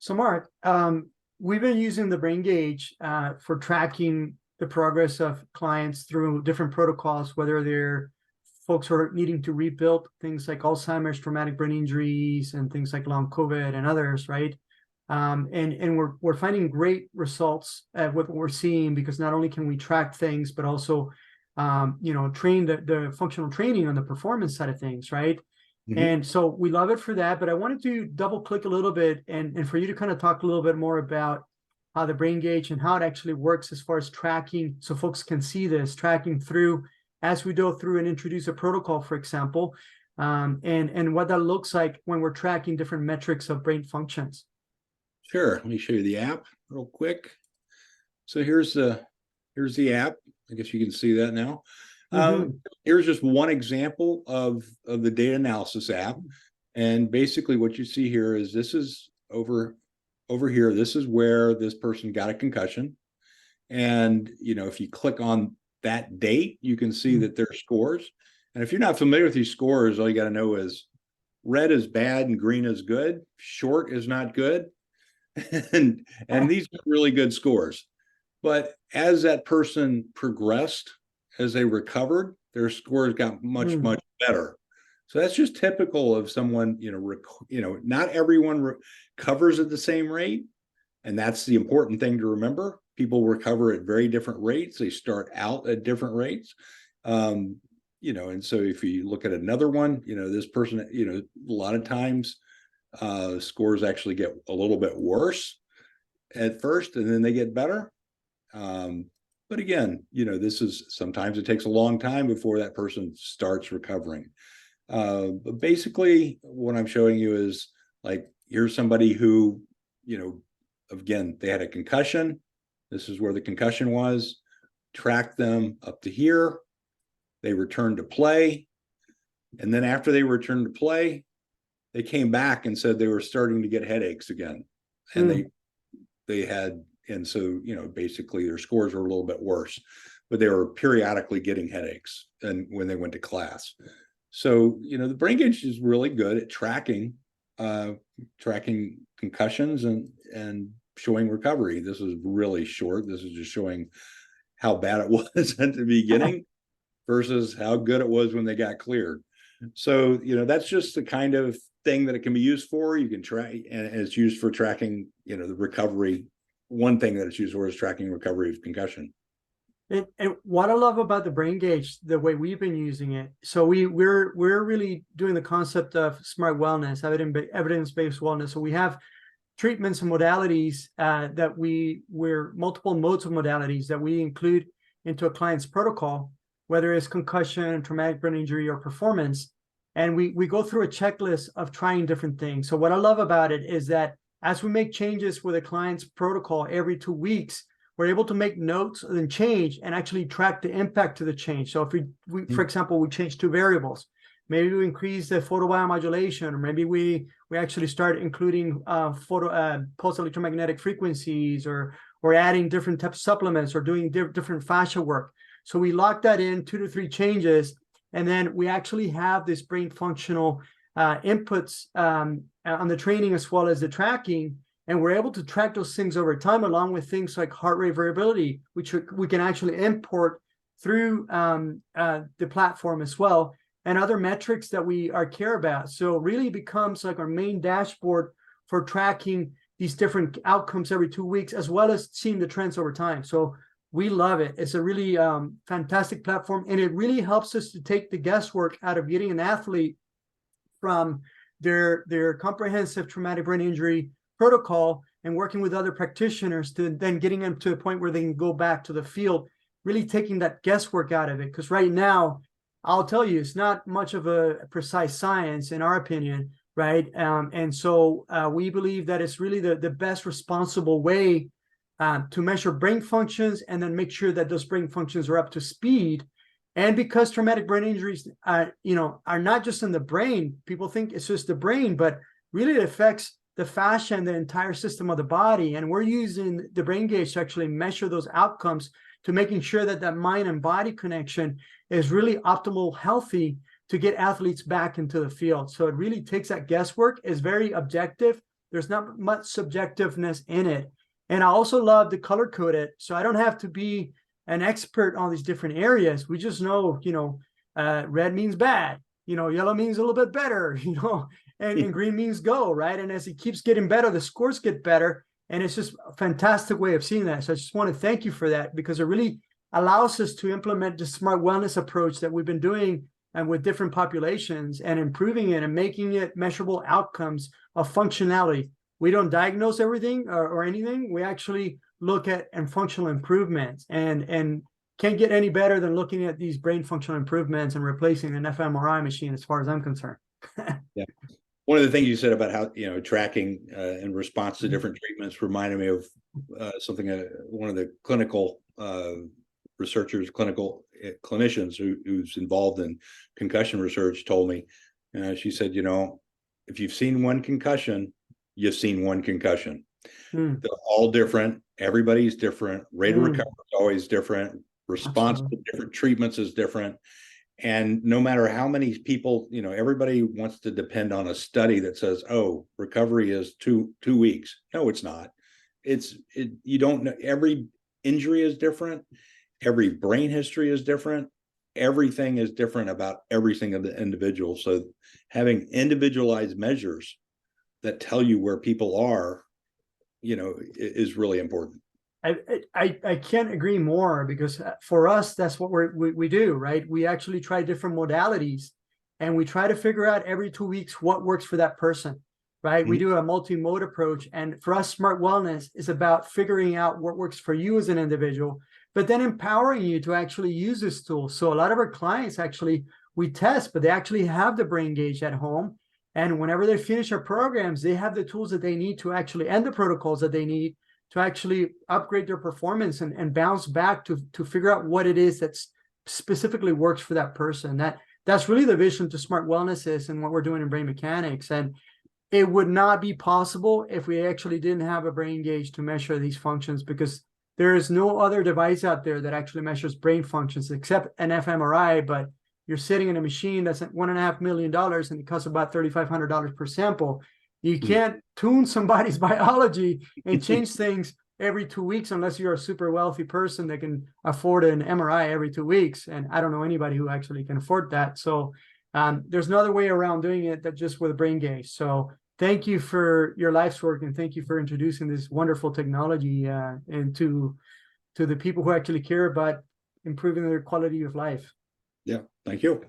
So Mark, we've been using the brain gauge for tracking the progress of clients through different protocols, whether they're folks who are needing to rebuild things like Alzheimer's, traumatic brain injuries, and things like long COVID and others, right? And we're finding great results at what we're seeing, because not only can we track things, but also train the functional training on the performance side of things, right? Mhm. And so we love it for that. But I wanted to double click a little bit and for you to kind of talk a little bit more about how the brain gauge and how it actually works as far as tracking, so folks can see this tracking through as we go through and introduce a protocol, for example, and what that looks like when we're tracking different metrics of brain functions. Sure. Let me show you the app real quick. So here's the app. I guess you can see that now. Mm-hmm. Here's just one example of the data analysis app. And basically what you see here is this is over here. This is where this person got a concussion. And, if you click on that date, you can see that their scores. And if you're not familiar with these scores, all you got to know is red is bad and green is good. Short is not good. And these are really good scores. But as that person progressed, as they recovered, their scores got much better. So that's just typical of someone, not everyone recovers at the same rate. And that's the important thing to remember. People recover at very different rates. They start out at different rates. And so if you look at another one, this person, a lot of times scores actually get a little bit worse at first, and then they get better. But again, this is sometimes it takes a long time before that person starts recovering. But basically, what I'm showing you is like, here's somebody who, again, they had a concussion. This is where the concussion was. Track them up to here. They returned to play. And then after they returned to play, they came back and said they were starting to get headaches again. And they had, and so, basically their scores were a little bit worse, but they were periodically getting headaches and when they went to class. So, the brain gauge is really good at tracking concussions and showing recovery. This is really short. This is just showing how bad it was at the beginning versus how good it was when they got cleared. So, that's just the kind of thing that it can be used for. You can track, and it's used for tracking, the recovery. One thing that it's used for is tracking recovery of concussion. And what I love about the brain gauge, the way we've been using it, so we're really doing the concept of smart wellness, evidence-based wellness. So we have treatments and modalities that we're multiple modes of modalities that we include into a client's protocol, whether it's concussion, traumatic brain injury, or performance. And we go through a checklist of trying different things. So what I love about it is that as we make changes with a client's protocol every 2 weeks, we're able to make notes and change and actually track the impact to the change. So if we for example, we change 2 variables, maybe we increase the photobiomodulation, or maybe we actually start including pulse electromagnetic frequencies, or adding different types of supplements, or doing different fascia work. So we lock that in 2 to 3 changes, and then we actually have this brain functional inputs on the training as well as the tracking. And we're able to track those things over time, along with things like heart rate variability, which we can actually import through the platform as well, and other metrics that we care about. So it really becomes like our main dashboard for tracking these different outcomes every 2 weeks, as well as seeing the trends over time. So we love it. It's a really fantastic platform, and it really helps us to take the guesswork out of getting an athlete from their comprehensive traumatic brain injury protocol and working with other practitioners to then getting them to a point where they can go back to the field, really taking that guesswork out of it. Because right now, I'll tell you, it's not much of a precise science in our opinion, right? And so we believe that it's really the best responsible way to measure brain functions, and then make sure that those brain functions are up to speed. And because traumatic brain injuries are not just in the brain, people think it's just the brain, but really it affects the fascia and the entire system of the body. And we're using the brain gauge to actually measure those outcomes, to making sure that that mind and body connection is really optimal, healthy, to get athletes back into the field. So it really takes that guesswork, is very objective, There's not much subjectiveness in it. And I also love the color coded, so I don't have to be an expert on these different areas. We just know, red means bad, yellow means a little bit better, and green means go, right? And as it keeps getting better, the scores get better. And it's just a fantastic way of seeing that. So I just want to thank you for that, because it really allows us to implement the smart wellness approach that we've been doing and with different populations and improving it and making it measurable outcomes of functionality. We don't diagnose everything or anything. We actually look at functional improvements, and can't get any better than looking at these brain functional improvements and replacing an fMRI machine, as far as I'm concerned. Yeah. One of the things you said about how, tracking in response to different treatments reminded me of something one of the clinical researchers, clinicians who's involved in concussion research told me. She said, if you've seen one concussion, you've seen one concussion. They're all different. Everybody's different. Rate of recovery is always different. Response to different treatments is different. And no matter how many people, everybody wants to depend on a study that says, oh, recovery is two weeks. No, it's not. You don't know. Every injury is different. Every brain history is different. Everything is different about every single individual. So having individualized measures that tell you where people are, is really important. I can't agree more, because for us, that's what we do, right? We actually try different modalities, and we try to figure out every 2 weeks what works for that person, right? We do a multi-mode approach, and for us, smart wellness is about figuring out what works for you as an individual, but then empowering you to actually use this tool. So a lot of our clients, actually, we test, but they actually have the brain gauge at home. And whenever they finish our programs, they have the tools that they need to actually, and the protocols that they need to actually upgrade their performance and bounce back to figure out what it is that specifically works for that person. That's really the vision to smart wellness is, and what we're doing in brain mechanics. And it would not be possible if we actually didn't have a brain gauge to measure these functions, because there is no other device out there that actually measures brain functions except an fMRI. But you're sitting in a machine that's at $1.5 million, and it costs about $3,500 per sample. You can't tune somebody's biology and change things every 2 weeks unless you're a super wealthy person that can afford an MRI every 2 weeks. And I don't know anybody who actually can afford that. So there's another way around doing it that just with a brain gauge. So thank you for your life's work, and thank you for introducing this wonderful technology and to the people who actually care about improving their quality of life. Yeah, thank you.